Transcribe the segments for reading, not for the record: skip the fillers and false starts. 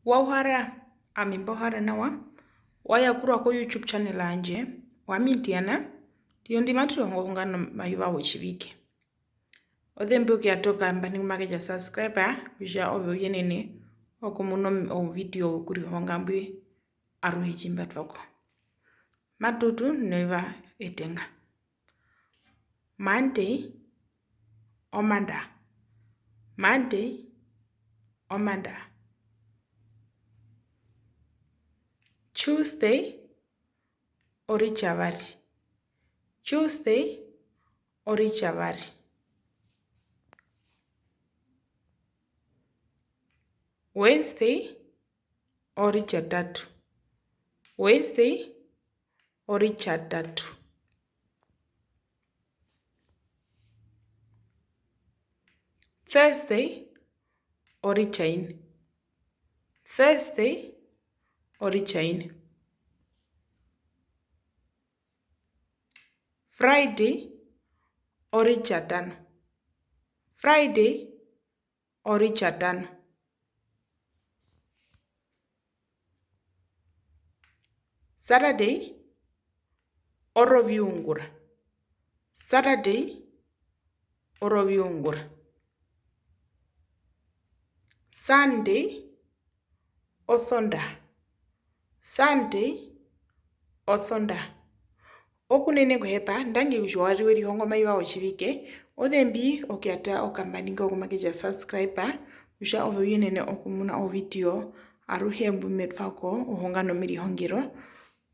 Wauhara amimbohara nawa wayakurwa ko YouTube channel anje wamitiana tiyo ndimatiro ngongana mayuva wechivike othembe ukiatoka mbani makeja subscriber uja ovyo yenene okumuno o video kuri hongambwe aruhe chimbatvako matutu neva etenga Monday omanda Tuesday orichavari Wednesday orichatatu Thursday orichaini Friday orichatano Saturday oroviungura Sunday othonda okunene kuhepa ndangi ushwari weri hongo maiwa ochivike othembi okiata okambaninga okumakeja subscriber usha ovo yenene okumuna o video aruhembu metfako ohongano miri hongero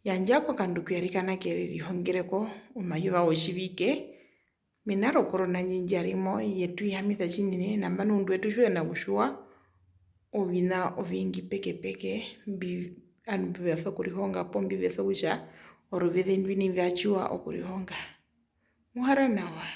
yanjako kanduku yarikana kereri hongereko omayuva ochivike minaro korona nyinjarimo yetu yamitha chinine nambano undu wetu shwe na kushua ovina ovingi peke mbi anbivetho kurihonga pombi vetho usha orovithe ndwini vyachua okurihonga muhara nawa